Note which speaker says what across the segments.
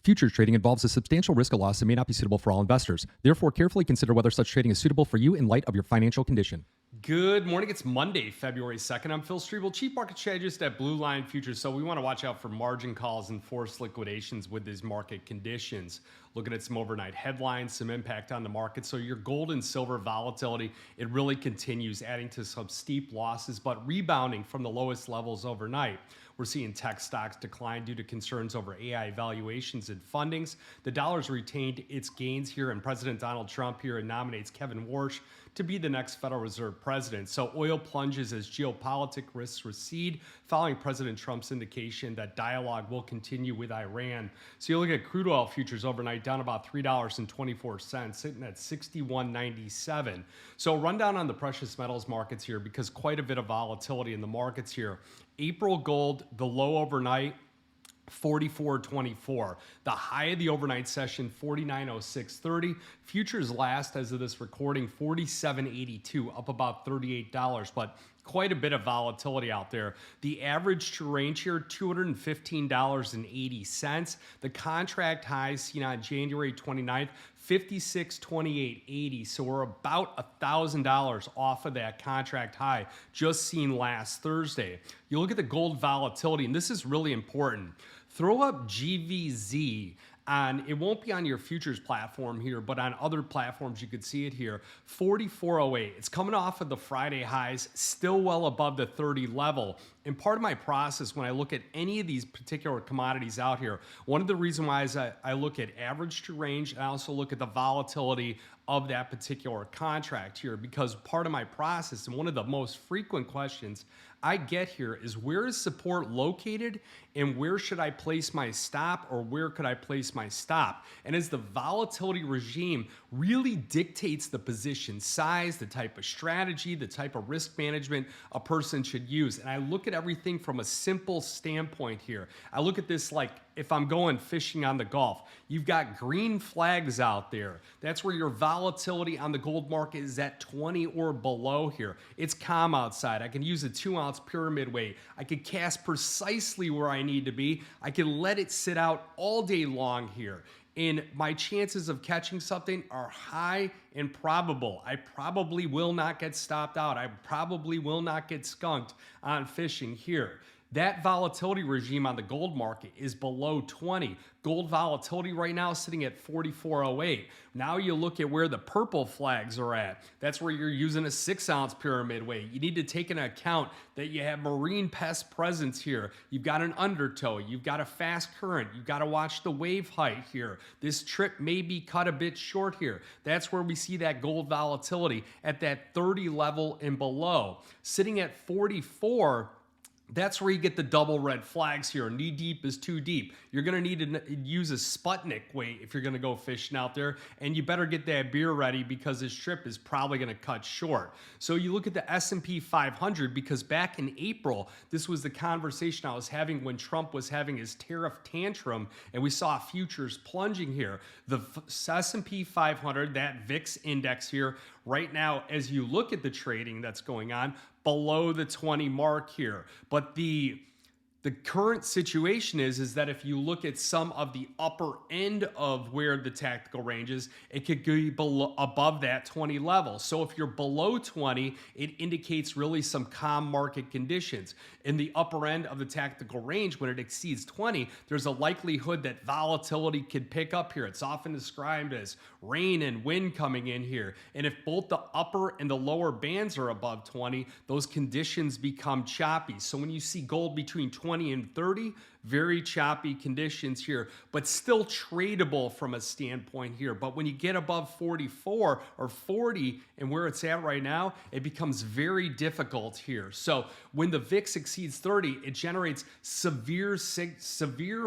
Speaker 1: Futures trading involves a substantial risk of loss and may not be suitable for all investors. Therefore, carefully consider whether such trading is suitable for you in light of your financial condition.
Speaker 2: Good morning. It's Monday, February 2nd. I'm Phil Streible, Chief Market Strategist at Blue Line Futures. So we want to watch out for margin calls and forced liquidations with these market conditions. Looking at some overnight headlines, some impact on the market. So your gold and silver volatility, it really continues, adding to some steep losses, but rebounding from the lowest levels overnight. We're seeing tech stocks decline due to concerns over AI valuations and fundings. The dollar's retained its gains here, and President Donald Trump here nominates Kevin Warsh to be the next Federal Reserve president. So oil plunges as geopolitical risks recede following President Trump's indication that dialogue will continue with Iran. So you look at crude oil futures overnight down about $3.24, sitting at $61.97. So rundown on the precious metals markets here, because quite a bit of volatility in the markets here. April gold, the low overnight, 44.24. The high of the overnight session, 49.0630. Futures last, as of this recording, 47.82, up about $38, but quite a bit of volatility out there. The average to range here, $215.80. The contract high seen on January 29th, 56.2880. So we're about $1,000 off of that contract high just seen last Thursday. You look at the gold volatility, and this is really important. Throw up GVZ on, it won't be on your futures platform here, but on other platforms you could see it here, 44.08. It's coming off of the Friday highs, still well above the 30 level. And part of my process when I look at any of these particular commodities out here, one of the reasons why is I look at average to range, and I also look at the volatility of that particular contract here, because part of my process and one of the most frequent questions I get here is, where is support located and where should I place my stop, or where could I place my stop? And as the volatility regime really dictates the position size, the type of strategy, the type of risk management a person should use. And I look at everything from a simple standpoint here. I look at this like if I'm going fishing on the Gulf. You've got green flags out there. That's where your volatility on the gold market is at 20 or below here. It's calm outside. I can use a 2-ounce pyramid weight. I could cast precisely where I need to be. I can let it sit out all day long here. And my chances of catching something are high and probable. I probably will not get stopped out. I probably will not get skunked on fishing here. That volatility regime on the gold market is below 20. Gold volatility right now is sitting at 44.08. Now you look at where the purple flags are at. That's where you're using a 6-ounce pyramid weight. You need to take into account that you have marine pest presence here. You've got an undertow. You've got a fast current. You've got to watch the wave height here. This trip may be cut a bit short here. That's where we see that gold volatility at that 30 level and below. Sitting at 44, that's where you get the double red flags here. Knee deep is too deep. You're going to need to use a Sputnik weight if you're going to go fishing out there, and you better get that beer ready because this trip is probably going to cut short. So you look at the S&P 500, because back in April, this was the conversation I was having when Trump was having his tariff tantrum, and we saw futures plunging here. The S&P 500, that VIX index here, right now, as you look at the trading that's going on, below the 20 mark here. But the current situation is that if you look at some of the upper end of where the tactical range is, it could go above that 20 level. So if you're below 20, it indicates really some calm market conditions. In the upper end of the tactical range, when it exceeds 20, there's a likelihood that volatility could pick up here. It's often described as rain and wind coming in here. And if both the upper and the lower bands are above 20, those conditions become choppy. So when you see gold between 20 and 30, very choppy conditions here, but still tradable from a standpoint here. But when you get above 44 or 40 and where it's at right now, it becomes very difficult here. So when the VIX exceeds 30, it generates severe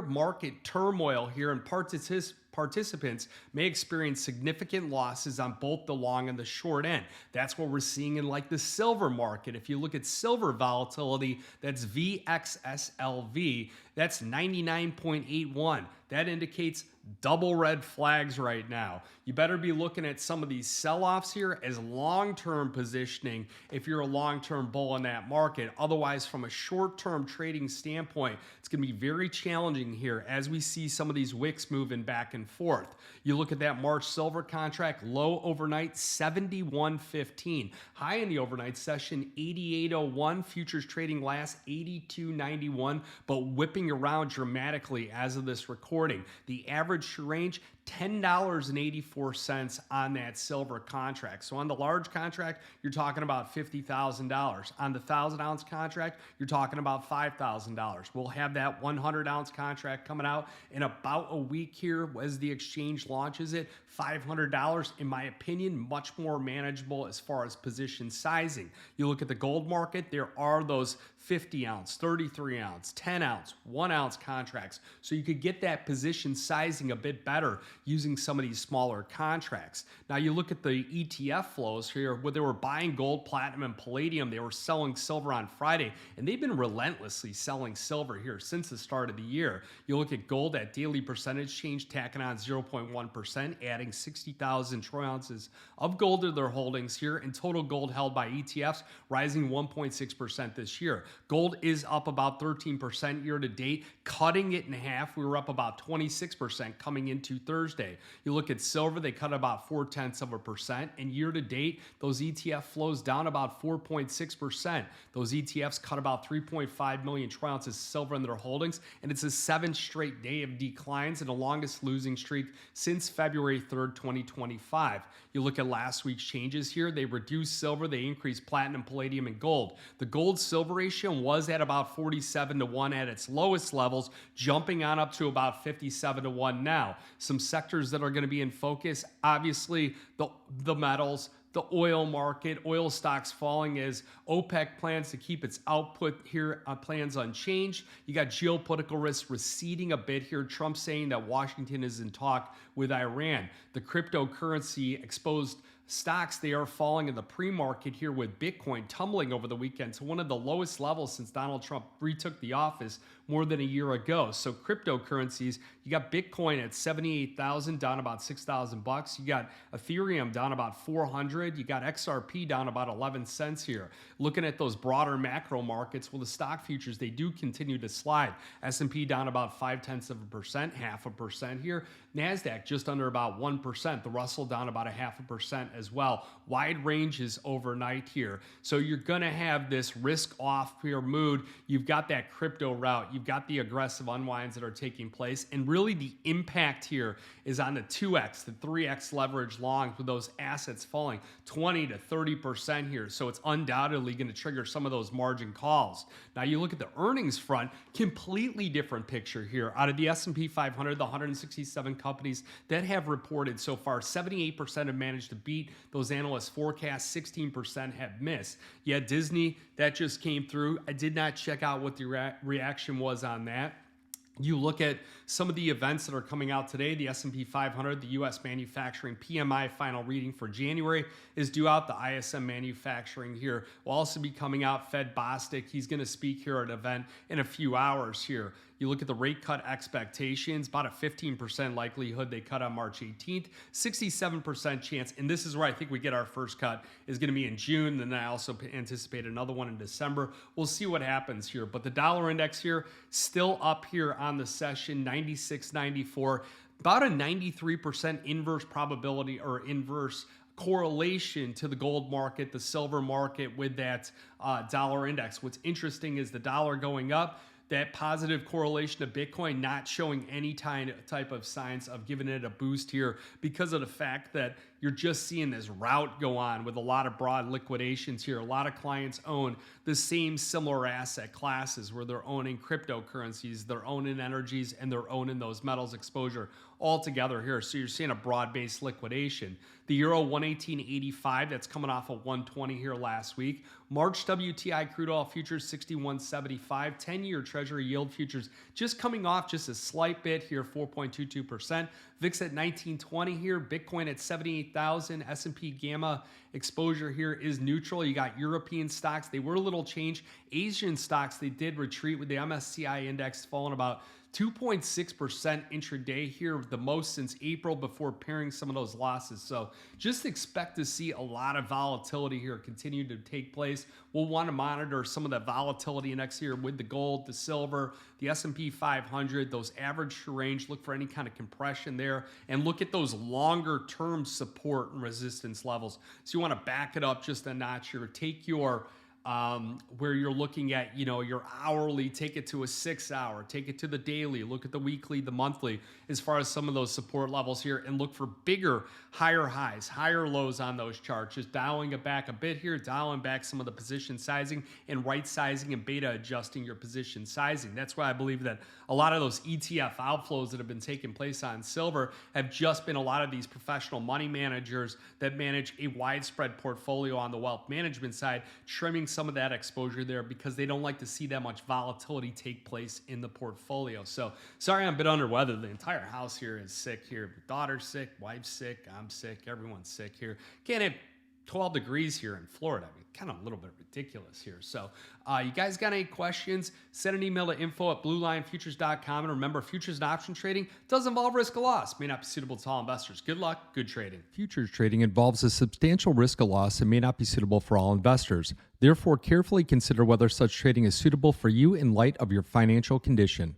Speaker 2: market turmoil here, and participants may experience significant losses on both the long and the short end. That's what we're seeing in like the silver market. If you look at silver volatility, that's VXSLV. That's 99.81. That indicates double red flags right now. You better be looking at some of these sell-offs here as long-term positioning if you're a long-term bull in that market. Otherwise, from a short-term trading standpoint, it's going to be very challenging here as we see some of these wicks moving back and forth. You look at that March silver contract, low overnight 71.15, high in the overnight session 88.01, futures trading last 82.91, but whipping around dramatically as of this recording. The average range $10.84 on that silver contract. So on the large contract, you're talking about $50,000. On the 1,000-ounce contract, you're talking about $5,000. We'll have that 100-ounce contract coming out in about a week here as the exchange launches it. $500, in my opinion, much more manageable as far as position sizing. You look at the gold market, there are those 50-ounce, 33-ounce, 10-ounce, 1-ounce contracts. So you could get that position sizing a bit better using some of these smaller contracts. Now you look at the ETF flows here where they were buying gold, platinum, and palladium. They were selling silver on Friday, and they've been relentlessly selling silver here since the start of the year. You look at gold at daily percentage change, tacking on 0.1%, adding 60,000 troy ounces of gold to their holdings here, and total gold held by ETFs rising 1.6% this year. Gold is up about 13% year to date, cutting it in half. We were up about 26% coming into Thursday. You look at silver, they cut about 0.4%, and year to date, those ETF flows down about 4.6%. Those ETFs cut about 3.5 million troy ounces of silver in their holdings, and it's a 7th straight day of declines and the longest losing streak since February 3rd, 2025. You look at last week's changes here, they reduced silver, they increased platinum, palladium, and gold. The gold-silver ratio was at about 47-1 at its lowest levels, jumping on up to about 57-1 now. Some sectors that are going to be in focus, obviously the metals, the oil market, oil stocks falling as OPEC plans to keep its output here plans unchanged. You got geopolitical risks receding a bit here. Trump saying that Washington is in talk with Iran. The cryptocurrency exposed stocks, they are falling in the pre-market here with Bitcoin tumbling over the weekend to one of the lowest levels since Donald Trump retook the office more than a year ago. So cryptocurrencies, you got Bitcoin at 78,000, down about $6,000. You got Ethereum down about 400. You got XRP down about 11 cents here. Looking at those broader macro markets, well, the stock futures, they do continue to slide. S&P down about 0.5%, 0.5% here. NASDAQ just under about 1%. The Russell down about 0.5% as well. Wide ranges overnight here. So you're going to have this risk off here mood. You've got that crypto route. You've got the aggressive unwinds that are taking place. And really the impact here is on the 2x, the 3x leverage longs with those assets falling 20 to 30% here. So it's undoubtedly going to trigger some of those margin calls. Now you look at the earnings front, completely different picture here. Out of the S&P 500, the 167 companies that have reported so far, 78% have managed to beat those analysts' forecasts, 16% have missed. Yeah, Disney, that just came through. I did not check out what the reaction was on that. You look at some of the events that are coming out today. The S&P 500, the U.S. manufacturing PMI final reading for January is due out. The ISM manufacturing here will also be coming out. Fed Bostic, he's going to speak here at an event in a few hours here. You look at the rate cut expectations, about a 15% likelihood they cut on March 18th, 67% chance, and this is where I think we get our first cut, is going to be in June, then I also anticipate another one in December. We'll see what happens here, but the dollar index here, still up here on the session, 96.94, about a 93% inverse probability or inverse correlation to the gold market, the silver market with that dollar index. What's interesting is the dollar going up, that positive correlation to Bitcoin not showing any type of signs of giving it a boost here because of the fact that you're just seeing this route go on with a lot of broad liquidations here. A lot of clients own the same similar asset classes where they're owning cryptocurrencies, they're owning energies, and they're owning those metals exposure all together here. So you're seeing a broad-based liquidation. The euro 118.85, that's coming off of 120 here last week. March WTI crude oil futures 61.75. 10-year treasury yield futures just coming off just a slight bit here, 4.22%. VIX at 1920 here. Bitcoin at 78,000. 8,000. S&P Gamma exposure here is neutral. You got European stocks. They were a little changed. Asian stocks, they did retreat with the MSCI index falling about 2.6% intraday here, the most since April before pairing some of those losses. So just expect to see a lot of volatility here continue to take place. We'll want to monitor some of that volatility next year with the gold, the silver, the S&P 500, those average range. Look for any kind of compression there and look at those longer term support and resistance levels. So you want to back it up just a notch here. Take your where you're looking at, your hourly, take it to a 6 hour, take it to the daily, look at the weekly, the monthly, as far as some of those support levels here, and look for bigger, higher highs, higher lows on those charts. Just dialing it back a bit here, dialing back some of the position sizing and right sizing and beta adjusting your position sizing. That's why I believe that a lot of those ETF outflows that have been taking place on silver have just been a lot of these professional money managers that manage a widespread portfolio on the wealth management side, trimming some of that exposure there because they don't like to see that much volatility take place in the portfolio. So sorry, I'm a bit under weather. The entire house here is sick here. Daughter's sick, wife's sick, I'm sick, everyone's sick here. Can't have 12 degrees here in Florida. I mean, kind of a little bit ridiculous here. So you guys got any questions? Send an email to info@bluelionfutures.com. And remember, futures and option trading does involve risk of loss. May not be suitable to all investors. Good luck. Good trading.
Speaker 1: Futures trading involves a substantial risk of loss and may not be suitable for all investors. Therefore, carefully consider whether such trading is suitable for you in light of your financial condition.